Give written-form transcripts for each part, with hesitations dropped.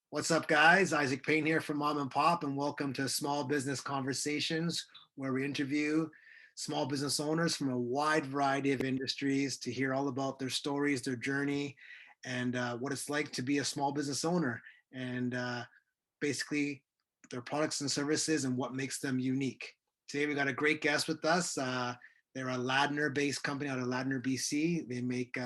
What's up, guys? Isaac Payne here from Mom and Pop, and welcome to Small Business Conversations, where we interview small business owners from a wide variety of industries to hear all about their stories, their journey, and what it's like to be a small business owner, and basically their products and services and what makes them unique. Today, we got a great guest with us. They're a Ladner-based company out of Ladner, BC. They make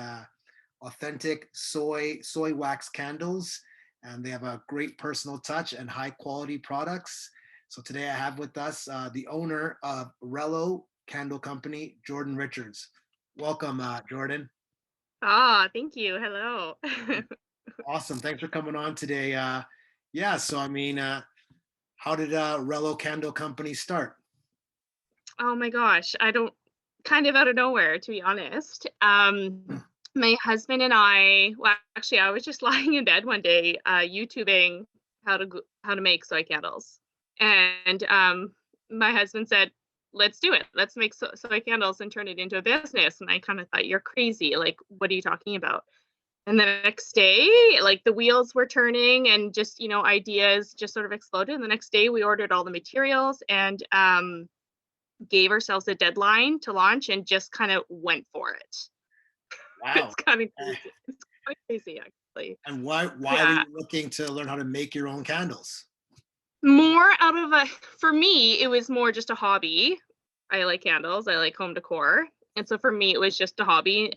authentic soy wax candles, and they have a great personal touch and high quality products. So today I have with us the owner of Rellow Candle Company, Jordan Richards. Welcome, Jordan. Thank you. Hello. Awesome. Thanks for coming on today. Yeah, so I mean, how did Rellow Candle Company start? Oh my gosh, I don't kind of out of nowhere, to be honest. My husband and actually, I was just lying in bed one day, YouTubing how to make soy candles, and my husband said, "Let's do it. Let's make soy candles and turn it into a business." And I kind of thought, "You're crazy. Like, what are you talking about?" And the next day, like the wheels were turning and just, ideas just sort of exploded. And the next day we ordered all the materials and gave ourselves a deadline to launch and just kind of went for it. Wow. It's kind of Uh, crazy. It's quite crazy, actually. And why were Yeah. you looking to learn how to make your own candles? More out of for me, it was more just a hobby. I like candles, I like home decor. And so for me, it was just a hobby.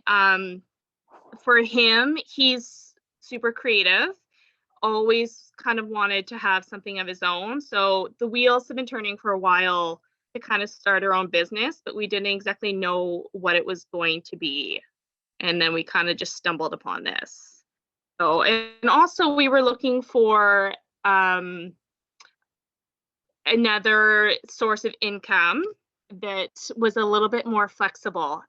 For him, he's super creative, always kind of wanted to have something of his own. So the wheels have been turning for a while to kind of start our own business, but we didn't exactly know what it was going to be. And then we kind of just stumbled upon this. So, and also we were looking for another source of income that was a little bit more flexible.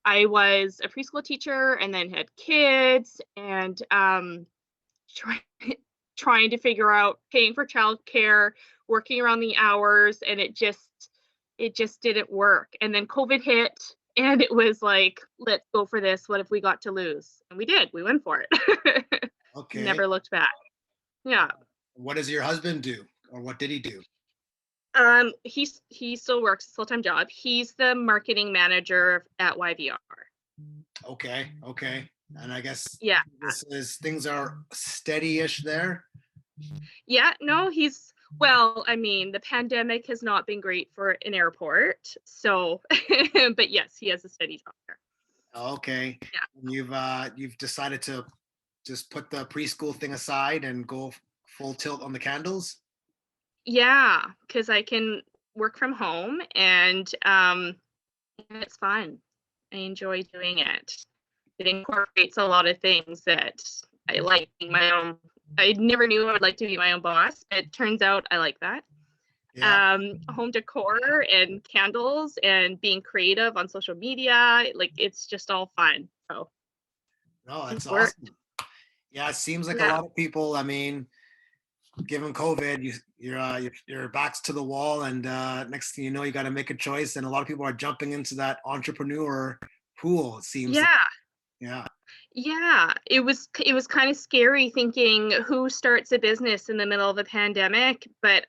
I was a preschool teacher and then had kids and try, trying to figure out paying for childcare, working around the hours, and it just didn't work. And then COVID hit and it was like, let's go for this. What if we got to lose? And we did. We went for it. Okay. Never looked back. Yeah. What does your husband do, or what did he do? He still works a full-time job. He's the marketing manager at YVR. Okay, okay. And I guess Yeah. this is things are steady-ish there. Yeah, no, well, I mean, the pandemic has not been great for an airport. So, but yes, he has a steady job there. Okay. Yeah. And you've decided to just put the preschool thing aside and go full tilt on the candles. Yeah, because I can work from home and it's fun. I enjoy doing it. It incorporates a lot of things that I like being my own. I never knew I would like to be my own boss. It turns out I like that. Yeah. Home decor and candles and being creative on social media, like it's just all fun. So No, it's that's worked. awesome. Yeah, it seems like a Yeah. lot of people, I mean, given COVID, your back's to the wall, and next thing you know, you got to make a choice, and a lot of people are jumping into that entrepreneur pool. It seems like, Yeah. yeah. Yeah. It was kind of scary thinking who starts a business in the middle of a pandemic, but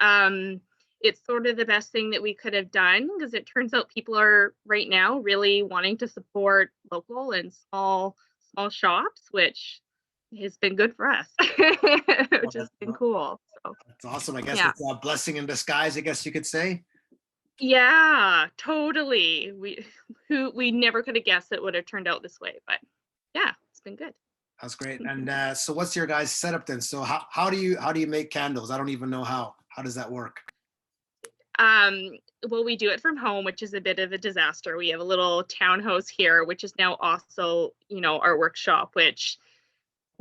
it's sort of the best thing that we could have done because it turns out people are right now really wanting to support local and small shops, which has been good for us, Well, which has been cool. So that's awesome. I guess yeah. it's a blessing in disguise, I guess you could say. Yeah, totally. We never could have guessed it would have turned out this way, but yeah, it's been good. That's great. And so what's your guys' setup then? So how do you make candles? I don't even know how. How does that work? Um, well, we do it from home, which is a bit of a disaster. We have a little townhouse here, which is now also, our workshop, which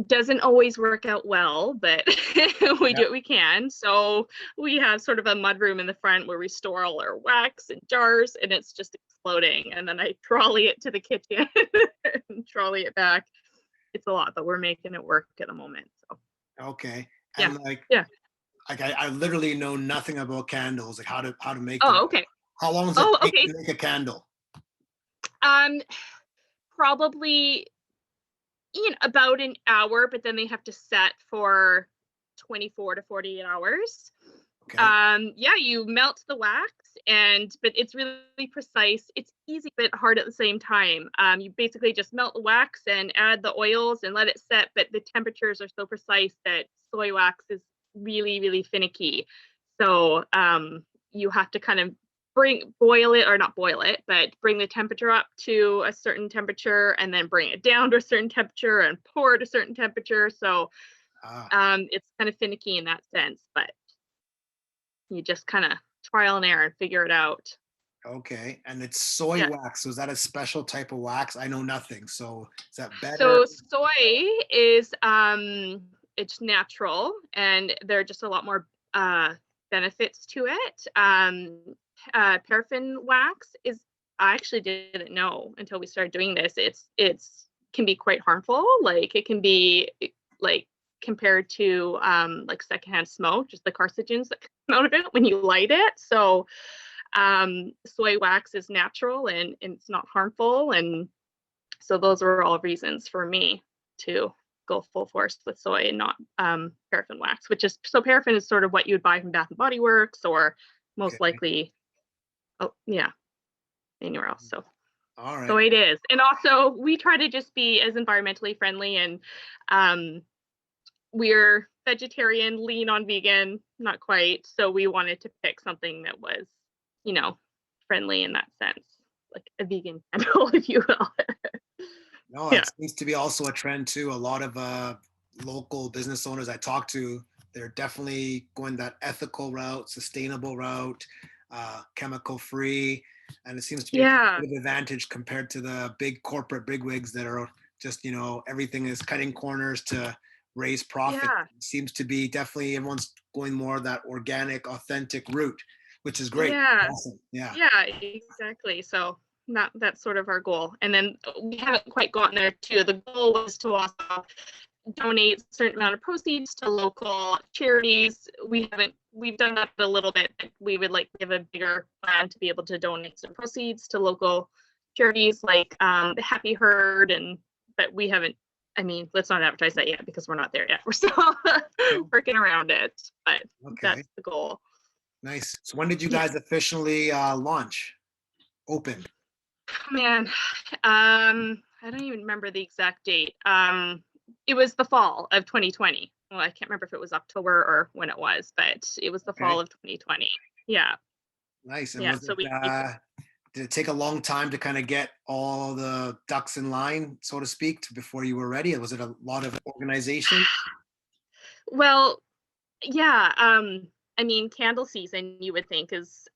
doesn't always work out well, but we Yeah. do what we can. So we have sort of a mud room in the front where we store all our wax and jars, and it's just exploding. And then I trolley it to the kitchen and trolley it back. It's a lot, but we're making it work at the moment. So Okay. yeah, And yeah. like I literally know nothing about candles, like how to make them. Oh, okay. How long does it Oh, take okay. to make a candle? Um, Probably about an hour, but then they have to set for 24 to 48 hours. Okay. Yeah, you melt the wax, but it's really precise. It's easy but hard at the same time. You basically just melt the wax and add the oils and let it set, but the temperatures are so precise that soy wax is really, really finicky. So you have to kind of boil it, or not boil it, but bring the temperature up to a certain temperature and then bring it down to a certain temperature and pour at a certain temperature. So Ah, it's kind of finicky in that sense, but you just kind of trial and error and figure it out. okay. And it's soy Yeah. wax. So is that a special type of wax? I know nothing. So is that better? So soy is it's natural, and there are just a lot more benefits to it. Paraffin wax is, I actually didn't know until we started doing this. It's can be quite harmful. Like it can be like compared to like secondhand smoke, just the carcinogens that come out of it when you light it. So soy wax is natural and it's not harmful, and so those were all reasons for me to go full force with soy and not paraffin wax, which is, so paraffin is sort of what you would buy from Bath and Body Works or most Okay. likely, oh yeah, anywhere else. So All so right. it is. And also we try to just be as environmentally friendly, and um, we're vegetarian, lean on vegan, not quite. So we wanted to pick something that was, you know, friendly in that sense, like a vegan candle, if you will. No, Yeah. it seems to be also a trend too. A lot of local business owners I talk to, they're definitely going that ethical route, sustainable route, chemical free, and it seems to be a Yeah. competitive advantage compared to the big corporate bigwigs that are just, everything is cutting corners to raise profit. Yeah. It seems to be definitely everyone's going more that organic, authentic route, which is great. Yeah. Awesome. Yeah. Yeah, exactly. So that's sort of our goal. And then we haven't quite gotten there too. The goal was to also donate a certain amount of proceeds to local charities. We've done that a little bit, but we would like to give a bigger plan to be able to donate some proceeds to local charities like the Happy Herd, and but we haven't, I mean, let's not advertise that yet because we're not there yet. We're still Okay. working around it, but Okay. that's the goal. Nice. So when did you Yeah. guys officially launch? Open? Man, I don't even remember the exact date. It was the fall of 2020. Well, I can't remember if it was October or when it was, but it was the Okay. fall of 2020. Yeah, Nice. And yeah. was So it did it take a long time to kind of get all the ducks in line, so to speak, before you were ready? Was it a lot of organization? well, yeah. I mean, candle season you would think is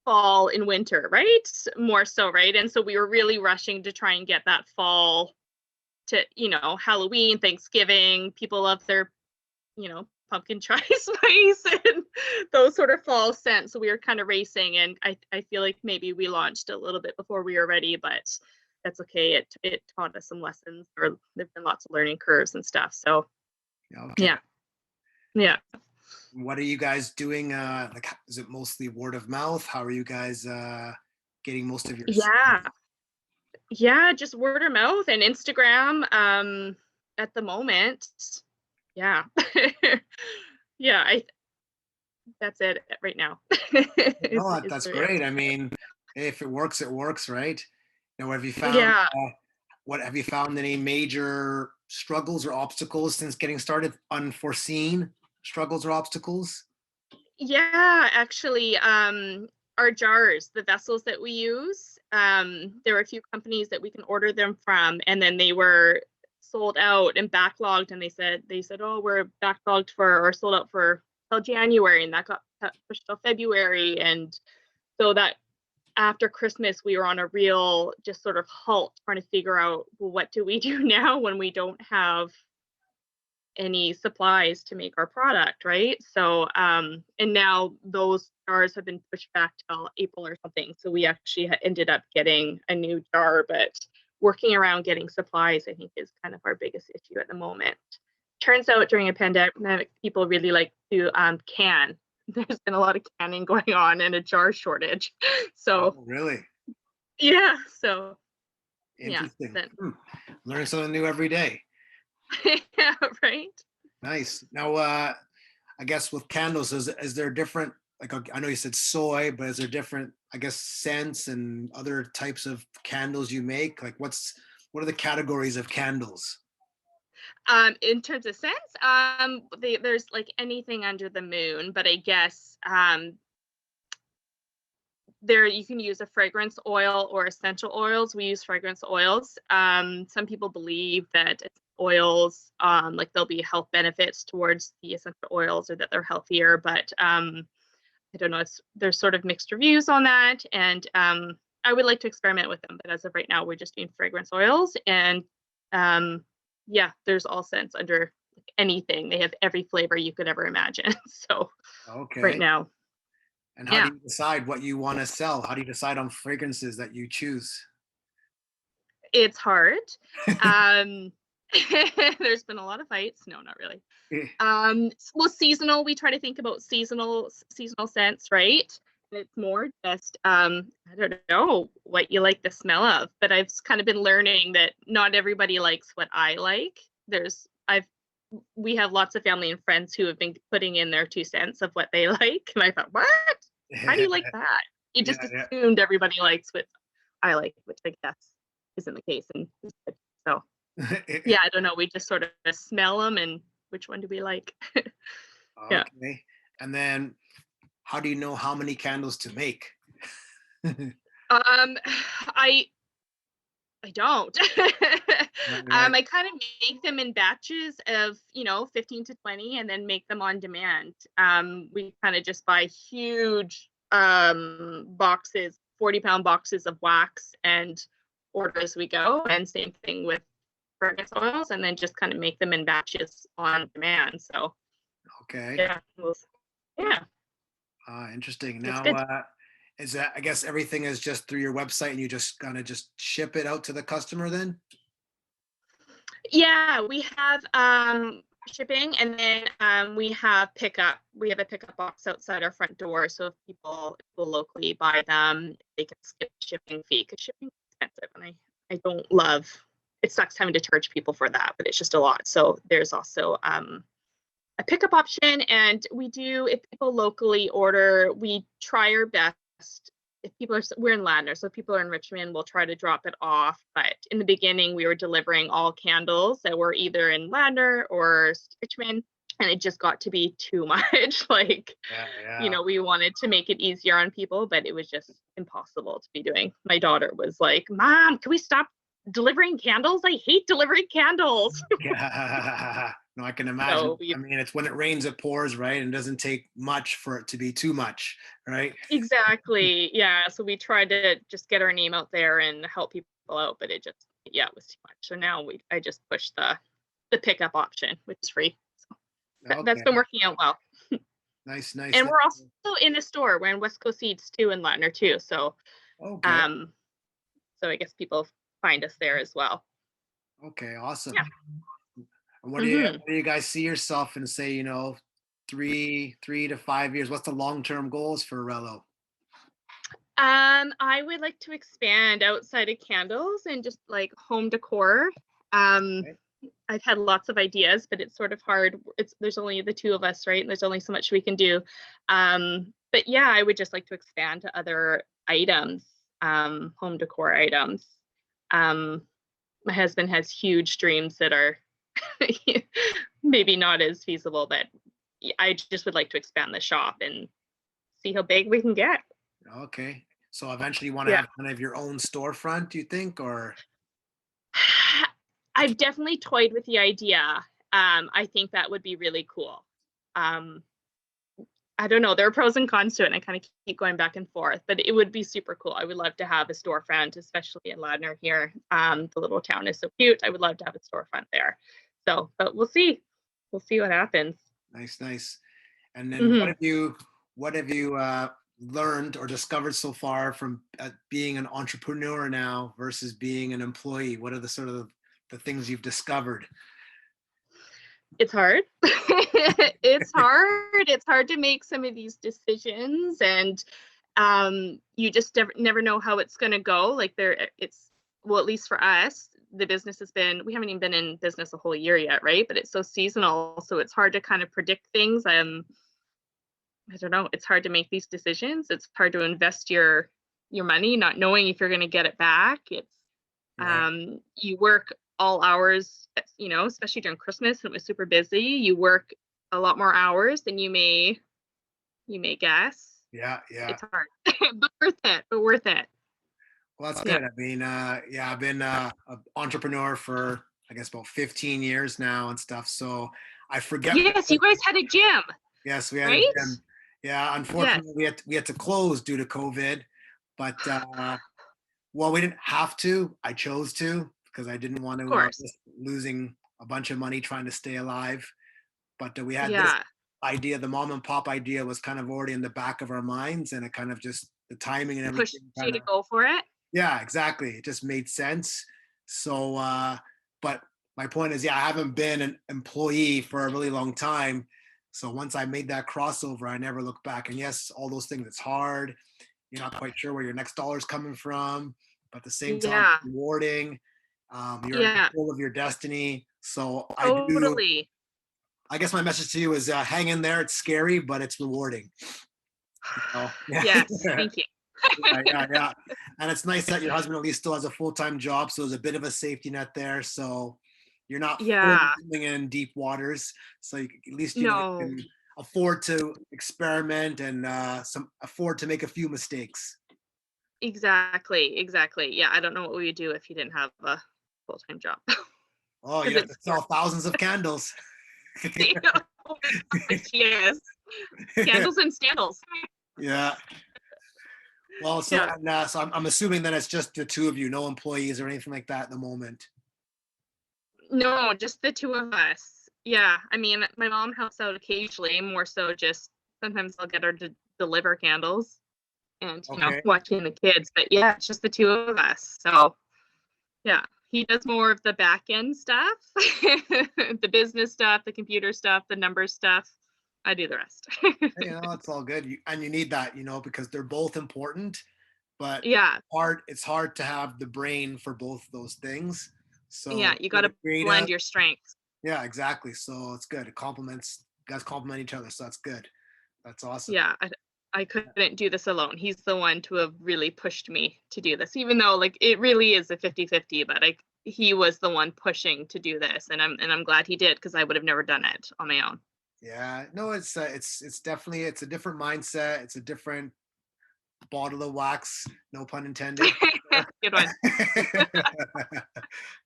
fall and winter, right? More so, right? And so we were really rushing to try and get that fall to, Halloween, Thanksgiving. People love their, pumpkin spice and those sort of fall scents. So we were kind of racing, and I feel like maybe we launched a little bit before we were ready, but that's okay. It taught us some lessons, or there've been lots of learning curves and stuff. So Yeah, okay. yeah, yeah, What are you guys doing? Like, is it mostly word of mouth? How are you guys getting most of your? yeah, yeah. Just word of mouth and Instagram. At the moment, yeah, yeah. That's it right now. No, Is that's the great. answer. I mean, if it works, it works, right? Have you found Yeah. what have you found any major struggles or obstacles since getting started? Unforeseen struggles or obstacles? Yeah, actually, our jars, the vessels that we use, there were a few companies that we can order them from, and then they were sold out and backlogged, and they said, oh, we're backlogged for, or sold out for till January, and that got pushed till February, and so that after Christmas we were on a real just sort of halt, trying to figure out, well, what do we do now when we don't have any supplies to make our product, right? So and now those jars have been pushed back till April or something, so we actually ended up getting a new jar, but working around getting supplies, I think, is kind of our biggest issue at the moment. Turns out during a pandemic people really like to can. There's been a lot of canning going on and a jar shortage. So Oh, really? yeah, so Yeah. Interesting. Then, Learn something new every day. yeah, right. Nice. Now, I guess with candles, is there different, like, I know you said soy, but is there different, I guess, scents and other types of candles you make? Like what are the categories of candles? In terms of scents, there's like anything under the moon, but I guess there you can use a fragrance oil or essential oils. We use fragrance oils. Some people believe that oils, like there'll be health benefits towards the essential oils or that they're healthier, but I don't know. There's sort of mixed reviews on that, and I would like to experiment with them, but as of right now, we're just doing fragrance oils, and yeah, there's all scents under anything. They have every flavor you could ever imagine. So right Okay. now, And how do yeah, you decide what you want to sell? How do you decide on fragrances that you choose? it's hard. Um, there's been a lot of fights. No, not really. Well, seasonal, we try to think about seasonal scents, right? And it's more just I don't know what you like the smell of, but I've kind of been learning that not everybody likes what I like. We have lots of family and friends who have been putting in their 2 cents of what they like, and I thought, what? How do you like that? You Yeah, just yeah. assumed everybody likes what I like, which I guess isn't the case. And so, yeah, I don't know. We just sort of smell them and which one do we like? Yeah. Okay. And then how do you know how many candles to make? Um, I don't. Right. I kind of make them in batches of 15 to 20, and then make them on demand. We kind of just buy huge boxes, 40-pound boxes of wax, and order as we go. And same thing with fragrance oils, and then just kind of make them in batches on demand. So Okay. yeah, yeah, Interesting. it's Now, good. is that, I guess everything is just through your website and you just kind of just ship it out to the customer then? Yeah, we have shipping, and then we have pickup. We have a pickup box outside our front door, so if people locally buy them, they can skip the shipping fee because shipping is expensive, and I don't love. It sucks having to charge people for that, but it's just a lot. So there's also a pickup option, and we do, if people locally order, we try our best. If people are, we're in Ladner, so if people are in Richmond, we'll try to drop it off. But in the beginning, we were delivering all candles that were either in Ladner or Richmond, and it just got to be too much. Like, Yeah, yeah. we wanted to make it easier on people, but it was just impossible to be doing. My daughter was like, "Mom, can we stop delivering candles? I hate delivering candles." Yeah. No, I can imagine. So we I mean, it's when it rains, it pours, right? And it doesn't take much for it to be too much, right? exactly, yeah. So we tried to just get our name out there and help people out, but it just, yeah, it was too much. So now I just pushed the pickup option, which is free. So that's been Okay. working out well. Nice, nice. And we're also in a store. We're in West Coast Seeds too in Ladner too. So Okay. um, so I guess people find us there as well. Okay. Awesome. Yeah. And hmm what do you guys see yourself in, say, 3 to 5 years? What's the long-term goals for Rello? I would like to expand outside of candles and just like home decor. Um, Okay. I've had lots of ideas, but it's sort of hard. There's only the two of us, right? And there's only so much we can do. But yeah, I would just like to expand to other items, home decor items. Um, my husband has huge dreams that are maybe not as feasible, but I just would like to expand the shop and see how big we can get. Okay. So eventually you want to Yeah. have kind of your own storefront, do you think? Or I've definitely toyed with the idea. I think that would be really cool. Um, I don't know. There are pros and cons to it, and I kind of keep going back and forth, but it would be super cool. I would love to have a storefront, especially in Ladner here. The little town is so cute. I would love to have a storefront there. So, but we'll see. We'll see what happens. nice, nice. And then hmm what have you learned or discovered so far from being an entrepreneur now versus being an employee? What are the sort of the things you've discovered? It's hard. It's hard. It's hard to make some of these decisions, and you just never know how it's going to go. Like it's well, at least for us, the business has been, we haven't even been in business a whole year yet, right? But it's so seasonal, so it's hard to kind of predict things. I don't know, it's hard to make these decisions. It's hard to invest your money, not knowing if you're going to get it back. It's Right. you work all hours, especially during Christmas when it was super busy. You work a lot more hours than you may guess. Yeah. Yeah. It's hard, but worth it. But worth it. Well, that's Yeah. good. I mean, yeah, I've been an entrepreneur for, I guess, about 15 years now and stuff. So I forget. Yes, you guys had a gym, Yes, we had a right? gym. Yeah, Yes, unfortunately, we had to close due to COVID, but well, we didn't have to. I chose to because I didn't want of to course. risk losing a bunch of money trying to stay alive. But we had this Yeah, idea. The mom and pop idea was kind of already in the back of our minds, and it kind of just the timing and pushed everything you kind to of, go for it. yeah, exactly. It just made sense. So, but my point is, yeah, I haven't been an employee for a really long time. So once I made that crossover, I never looked back. And yes, all those things, it's hard. You're not quite sure where your next dollar is coming from, but at the same time, Yeah, rewarding. You're in yeah, control of your destiny. So I do. totally. I guess my message to you is hang in there. It's scary, but it's rewarding. Yeah. Yes, thank you. Yeah, yeah, yeah. And it's nice that your husband at least still has a full-time job, so there's a bit of a safety net there. So you're not fully Yeah, swimming in deep waters. So at least you no, can afford to experiment and some afford to make a few mistakes. exactly, exactly. Yeah, I don't know what we would do if you didn't have a full-time job. Oh, you Because have to it's sell scary. thousands of candles. Oh my gosh, yes. Candles and sandals. Yeah. Well, so Yeah. and so I'm assuming that it's just the two of you, no employees or anything like that at the moment. No, just the two of us. Yeah, I mean, my mom helps out occasionally, more so just sometimes I'll get her to deliver candles and, Okay. watching the kids, but yeah, it's just the two of us. So, yeah, he does more of the back end stuff, the business stuff, the computer stuff, the number stuff. I do the rest. It's all good. And you need that, because they're both important, but Yeah, it's hard to have the brain for both those things. yeah, So you you're got the to creative. blend your strengths. Yeah, exactly. So it's good. It complements, you guys complement each other. So that's good. That's awesome. Yeah, I couldn't do this alone. He's the one to have really pushed me to do this, even though like it really is a 50-50, but he was the one pushing to do this, and I'm glad he did because I would have never done it on my own. Yeah, no, it's definitely, it's a different mindset. It's a different bottle of wax, no pun intended. Good one.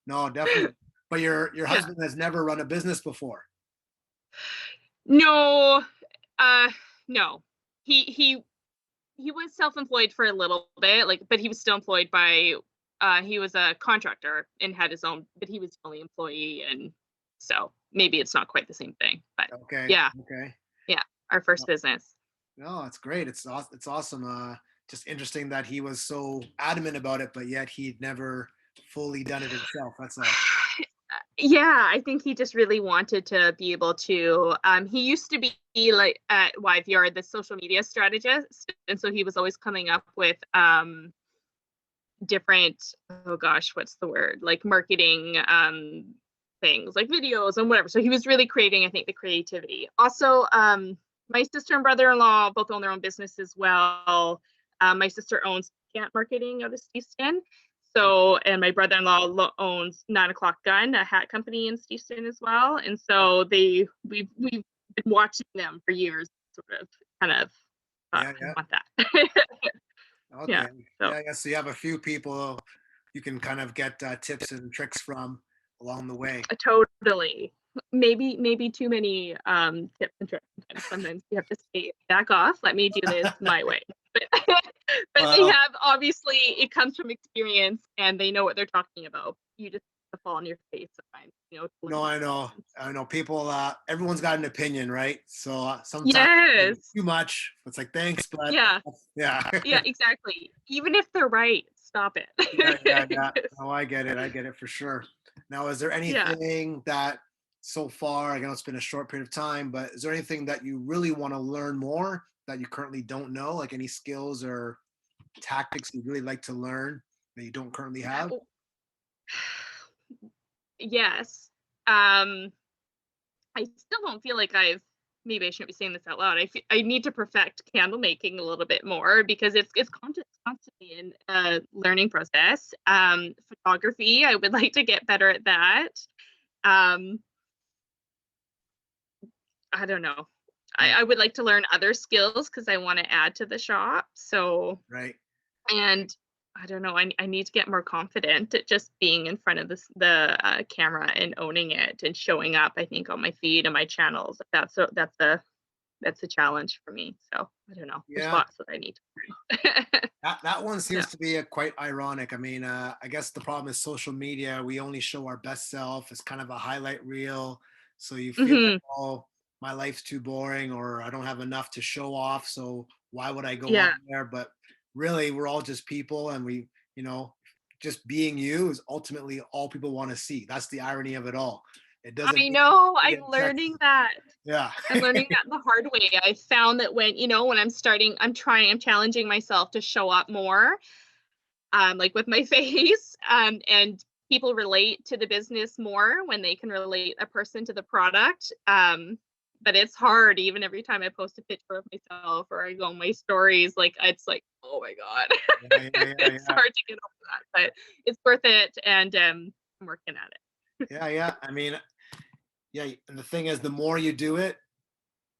No, definitely. But your Yeah. husband has never run a business before. No, uh, no. He was self-employed for a little bit, like, but he was still employed by he was a contractor and had his own, but he was the only employee, and so maybe it's not quite the same thing. But Okay. yeah, Okay. yeah, our first business. No, it's great. It's awesome. Just interesting that he was so adamant about it, but yet he'd never fully done it himself. That's all. Yeah, I think he just really wanted to be able to. He used to be like at YVR, the social media strategist, and so he was always coming up with different. Oh gosh, what's the word? Like marketing things, like videos and whatever. So he was really creating, I think, the creativity. Also, my sister and brother-in-law both own their own business as well. My sister owns Cant marketing out of Steeston. So, and my brother-in-law owns 9 O'Clock Gun, a hat company in Steeston as well. And so we've been watching them for years, sort of, kind of, Yeah, I yeah. want that. Yeah. Okay. So Yeah, yeah. So you have a few people you can kind of get tips and tricks from along the way. totally. Maybe too many tips and tricks. Sometimes you have to say, back off. Let me do this my way. But but they Well, have, obviously it comes from experience and they know what they're talking about. You just have to fall on your face sometimes, to no, learn. I know. I know people, everyone's got an opinion, right? So sometimes Yes. too much. It's like, thanks, but Yeah. yeah. Yeah. Exactly. Even if they're right, stop Yeah, yeah, it. yeah. Oh, I get it. I get it for sure. Now, is there Yeah. anything that so far, I know it's been a short period of time, but is there anything that you really want to learn more that you currently don't know? Like any skills or tactics you'd really like to learn that you don't currently have? Yes. Um, I still don't feel like maybe I shouldn't be saying this out loud. I need to perfect candle making a little bit more because it's constantly in a learning process. Photography, I would like to get better at that. Um, I don't know. Yeah, I would like to learn other skills because I want to add to the shop. So, right. and I don't know. I need to get more confident at just being in front of the camera and owning it and showing up. I think on my feed and my channels. That's a challenge for me. So I don't know. There's Yeah, lots that I need to learn. that one Yeah. seems to be a quite ironic. I mean, I guess the problem is social media. We only show our best self. It's kind of a highlight reel. So you feel like, Hmm. oh, my life's too boring, or I don't have enough to show off. So why would I go on Yeah. there? But really, we're all just people, and you know, just being you is ultimately all people want to see. That's the irony of it all. It doesn't I mean know. you I'm get text. learning that. Yeah. I'm learning that the hard way. I found that when I'm challenging myself to show up more, like with my face, and people relate to the business more when they can relate a person to the product. But it's hard even every time I post a picture of myself or I go on my stories, like it's like, oh my God. Yeah, yeah, yeah, It's yeah. hard to get over that, but it's worth it and I'm working at it. Yeah, yeah. I mean, yeah, and the thing is, the more you do it,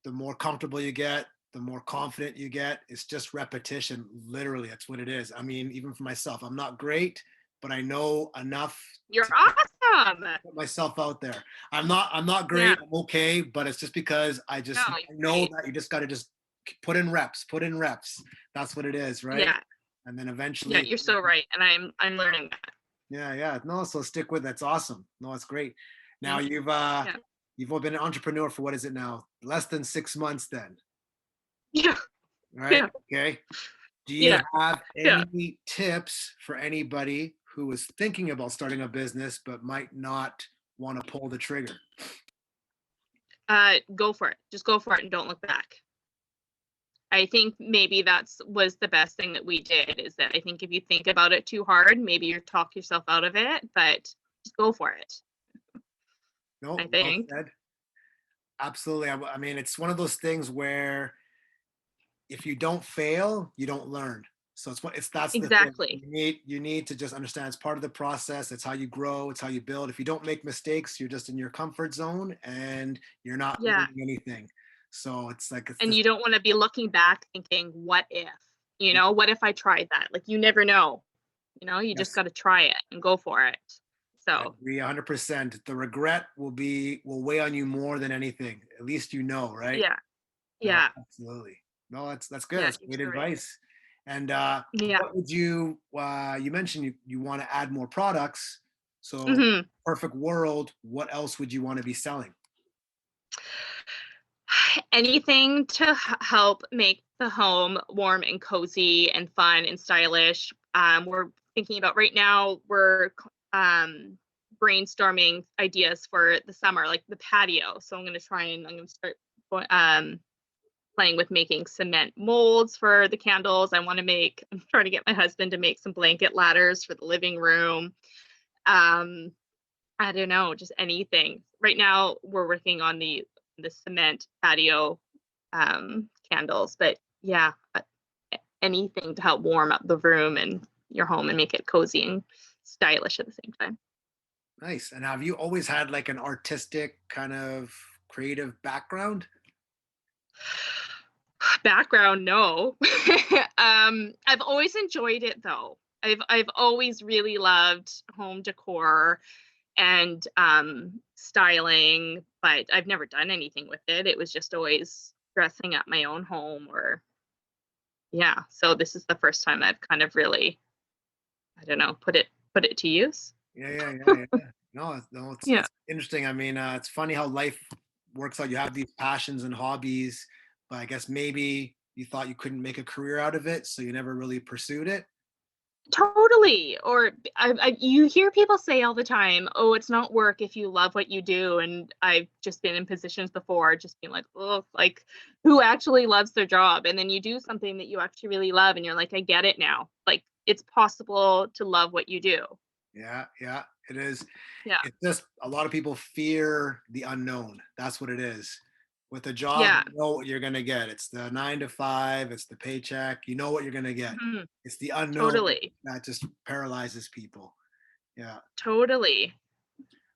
the more comfortable you get, the more confident you get. It's just repetition. Literally, that's what it is. I mean, even for myself, I'm not great, but I know enough You're to awesome. put myself out there. I'm not Yeah. great. I'm okay, but it's just because No, I you're know great. that you just got to just put in reps, put in reps. That's what it is, right? Yeah. And then Yeah, eventually, you're so right. And I'm learning that. yeah, yeah. No, so stick with it. That's awesome. No, it's great. Now Thank you. Yeah. you've all been an entrepreneur for what is it now? Less than 6 months then, Yeah. right? Yeah. Okay. Do you Yeah. have Yeah. any tips for anybody who is thinking about starting a business but might not want to pull the trigger? Go for it. Just go for it and don't look back. I think maybe that's was the best thing that we did is that I think if you think about it too hard, maybe you talk yourself out of it, but just go for it. I No, well think. said. Absolutely. I mean, it's one of those things where if you don't fail, you don't learn. So that's the thing. Exactly. You need to just understand it's part of the process. It's how you grow. It's how you build. If you don't make mistakes, you're just in your comfort zone and you're not Yeah. learning anything. So it's like it's And this. you don't want to be looking back thinking, what if? What if I tried that? Like you never know. You just Yes, got to try it and go for it. I So, agree 100%. The regret will weigh on you more than anything. At least you know, right? yeah. No, Yeah. absolutely. No, that's good. Yeah, That's you're great so right. advice. And Yeah. what would you mentioned you want to add more products. So Mhm. perfect world, what else would you want to be selling? Anything to help make the home warm and cozy and fun and stylish. We're thinking about right now, brainstorming ideas for the summer, like the patio. So I'm going to start playing with making cement molds for the candles. I'm trying to get my husband to make some blanket ladders for the living room. Um, I don't know, just anything. Right now, we're working on the cement patio candles, but yeah, anything to help warm up the room and your home and make it cozy and stylish at the same time. Nice. And have you always had like an artistic kind of creative background? Background, no. I've always enjoyed it though. I've always really loved home decor and styling, but I've never done anything with it. It was just always dressing up my own home or yeah. So this is the first time I've kind of really, I don't know, put it to use. Yeah, yeah, yeah, yeah. No, no, Yeah. it's interesting. I mean, it's funny how life works out. You have these passions and hobbies, but I guess maybe you thought you couldn't make a career out of it, so you never really pursued it. Totally. Or you hear people say all the time, "Oh, it's not work if you love what you do." And I've just been in positions before, just being like, "Oh, like who actually loves their job?" And then you do something that you actually really love, and you're like, "I get it now. Like it's possible to love what you do." Yeah, yeah. It is. Yeah. It's just a lot of people fear the unknown. That's what it is. With a job, Yeah. you know what you're gonna get. It's the 9 to 5, it's the paycheck. You know what you're gonna get. Mhm. It's the unknown Totally. that just paralyzes people. Yeah. Totally.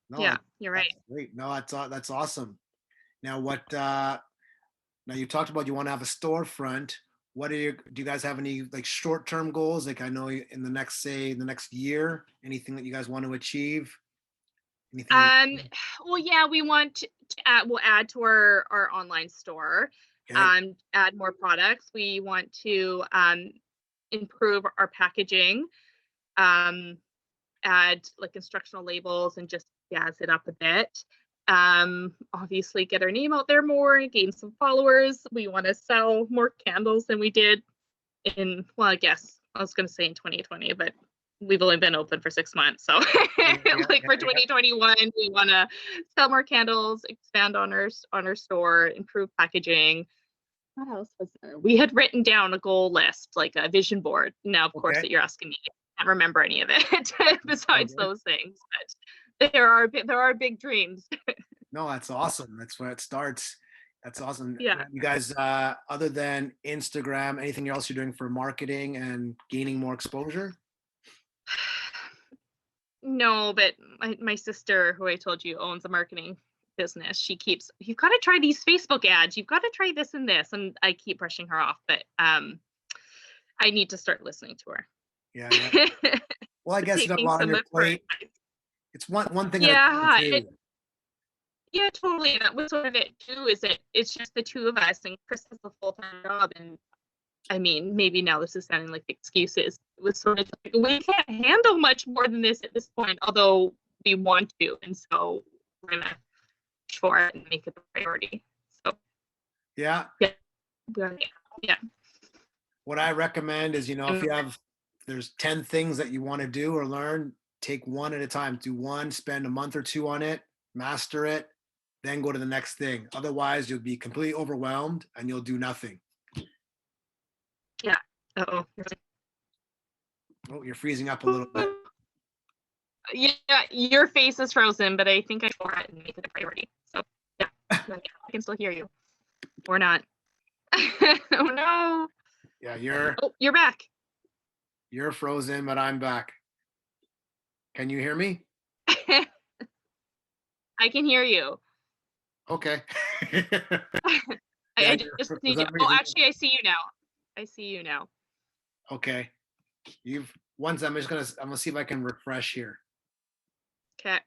No, Yeah, you're right. that's great. No, that's awesome. Now what now you talked about you want to have a storefront. What are your do you guys have any like short-term goals? Like I know in the next say the next year, anything that you guys want to achieve? Anything in Um, well, yeah, we want to we'll add to our online store, okay. add more products. We want to improve our packaging, um, add like instructional labels and just jazz it up a bit. Obviously get our name out there more, gain some followers. We want to sell more candles than we did in, well, I guess I was going to say in 2020, but we've only been open for 6 months. So Yeah, yeah, like yeah, for yeah. 2021, we want to sell more candles, expand on our store, improve packaging. What else was there? We had written down a goal list, like a vision board. Now, of course, Okay. that you're asking me, I can't remember any of it All besides good. those things. But there are big dreams. No, that's awesome. That's where it starts. That's awesome. Yeah. You guys, other than Instagram, anything else you're doing for marketing and gaining more exposure? No, but my sister, who I told you owns a marketing business, she keeps, you've got to try these Facebook ads. You've got to try this and this. And I keep brushing her off, but I need to start listening to Yeah, yeah. her. Well, I guess you have a Taking lot on some your of her plate. advice. It's one thing at a time Yeah, too. yeah, totally. That was sort of it too, is it's just the two of us and Chris has a full-time job. And I mean, maybe now this is sounding like excuses. It was sort of like, we can't handle much more than this at this point, although we want to. And so we're gonna push for it and make it a priority. So Yeah. yeah, yeah. What I recommend is, if And there's 10 things that you want to do or learn, take one at a time. Do one, spend a month or two on it, master it, then go to the next thing. Otherwise, you'll be completely overwhelmed and you'll do nothing. yeah. Uh-oh. Oh, you're freezing up a little bit. Yeah, your face is frozen, but I think I for it and make it a priority. So yeah, I can still hear you. Or not. Oh no. Yeah, Oh, you're back. you're frozen, but I'm back. Can you hear me? I can hear you. Okay. I Yeah, just for need some to. Oh, reason. actually, I see you now. I see you now. Okay. You've once I'm gonna see if I can refresh here. Okay.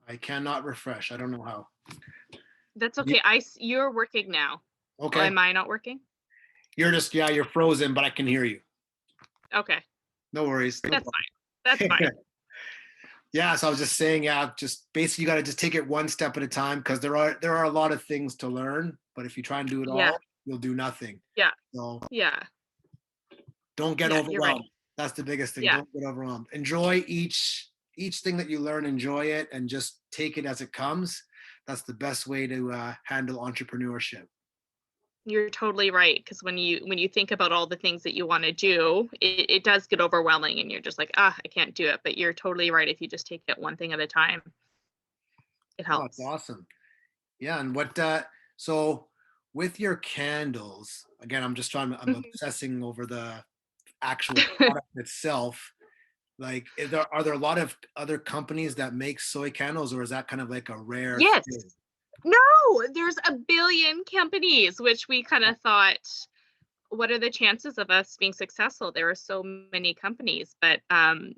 I cannot refresh. I don't know how. That's You, okay. You're working now. Oh, okay. am I not working? You're frozen, but I can hear you. Okay. No worries. No That's fine. That's problem. fine. Yeah, so I was just saying, yeah, just basically you got to just take it one step at a time because there are a lot of things to learn, but if you try and do it Yeah. all, you'll do nothing. Yeah. So Yeah. don't get Yeah. You're right. overwhelmed. That's the biggest thing. Yeah. Don't get overwhelmed. Enjoy each thing that you learn. Enjoy it and just take it as it comes. That's the best way to handle entrepreneurship. You're totally right. Because when you think about all the things that you want to do, it does get overwhelming and you're just like, I can't do it. But you're totally right. If you just take it one thing at a time, it Oh, it's helps. awesome. Yeah, and so with your candles, again, I'm Mhm. obsessing over the actual product itself. Like, are there a lot of other companies that make soy candles, or is that kind of like a rare Yes. thing? No, there's a billion companies, which we kind of thought, what are the chances of us being successful? There are so many companies, but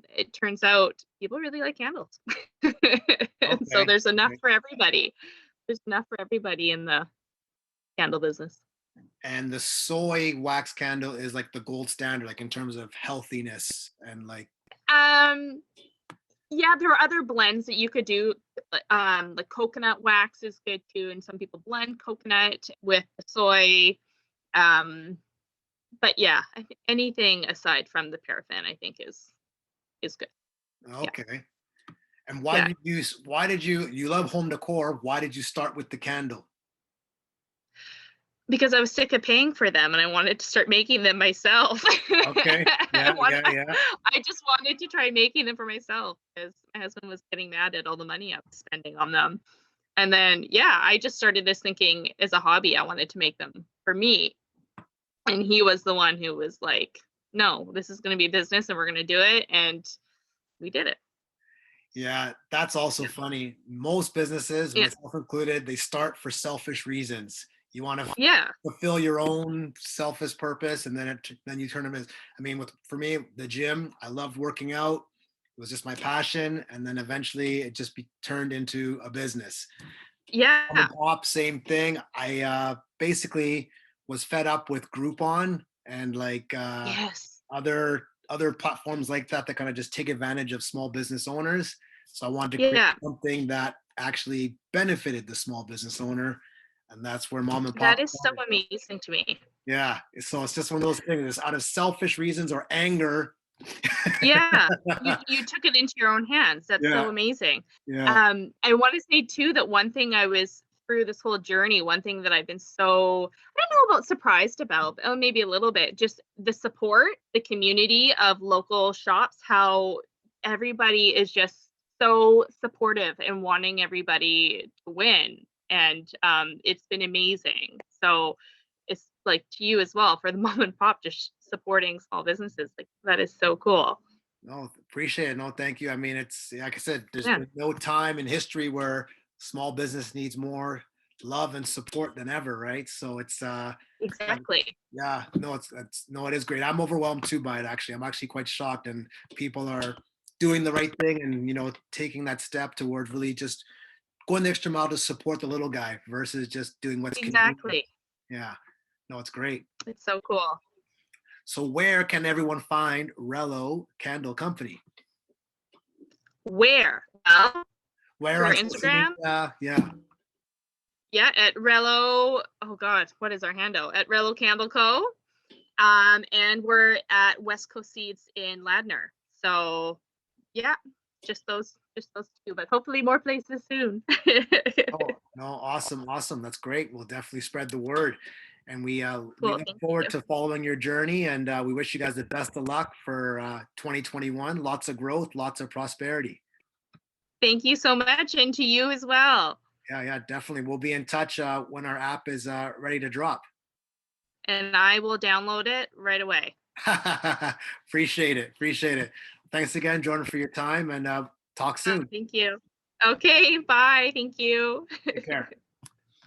it turns out people really like candles. And so Okay. there's enough Okay. for everybody. There's enough for everybody in the candle business. And the soy wax candle is like the gold standard, like in terms of healthiness and like, Um, yeah, there are other blends that you could do. Like coconut wax is good too, and some people blend coconut with soy. Um, but yeah, I think anything aside from the paraffin, I think is good. Yeah. okay. And Yeah, why did you love home decor? Why did you start with the candle? because I was sick of paying for them and I wanted to start making them myself. Okay. I Yeah, want yeah, yeah. I just wanted to try making them for myself because my husband was getting mad at all the money I was spending on them. And then, yeah, I just started this thinking as a hobby, I wanted to make them for me. And he was the one who was like, "No, this is gonna be business and we're gonna do it." And we did it. Yeah, that's also Yeah. funny. Most businesses, Yeah. myself included, they start for selfish reasons. You want to Yeah. fulfill your own selfish purpose, and then you turn them as. I mean, with for me, the gym, I loved working out. It was just my passion, and then eventually it just turned into a business. Mom Yeah. and pop, same thing. I basically was fed up with Groupon and like Yes. other platforms like that that kind of just take advantage of small business owners. So I wanted to create Yeah. something that actually benefited the small business owner, and that's where mom and That pop is so started. amazing to me. Yeah, so it's just one of those things. It's out of selfish reasons or anger. Yeah. You took it into your own hands. That's Yeah, so amazing. yeah, I wanna say too that one thing I was through this whole journey, one thing that I've been so I don't know about surprised about, oh, maybe a little bit, just the support, the community of local shops, how everybody is just so supportive and wanting everybody to win, and, it's been amazing. So, it's like to you as well for the mom and pop just supporting small businesses, like, that is so cool. no, appreciate it. No, thank you. I mean, it's like I said, there's Yeah, been no time in history where small business needs more love and support than ever, right? So uh, exactly. yeah, no, it's no, it is great. I'm overwhelmed too by it actually. I'm actually quite shocked, and people are doing the right thing and taking that step towards really just going the extra mile to support the little guy versus just doing what's convenient. Exactly. Yeah. No, it's great. It's so cool. So where can everyone find Rellow Candle Company? Where? Well, Where through on our social Instagram. media? Yeah. Yeah, at Rello. Oh God, what is our handle? At Rellow Candle Co. And we're at West Coast Seeds in Ladner. So yeah, just those two, but hopefully more places soon. Oh, no, awesome, awesome. That's great. We'll definitely spread the word. And we Cool. look Thank forward you. to following your journey, and we wish you guys the best of luck for 2021. Lots of growth, lots of prosperity. Thank you so much, and to you as well. Yeah, yeah, definitely. We'll be in touch when our app is ready to drop. And I will download it right away. Appreciate it. Appreciate it. Thanks again, Jordan, for your time, and talk soon. Thank you. Okay, bye. Thank you. Take care.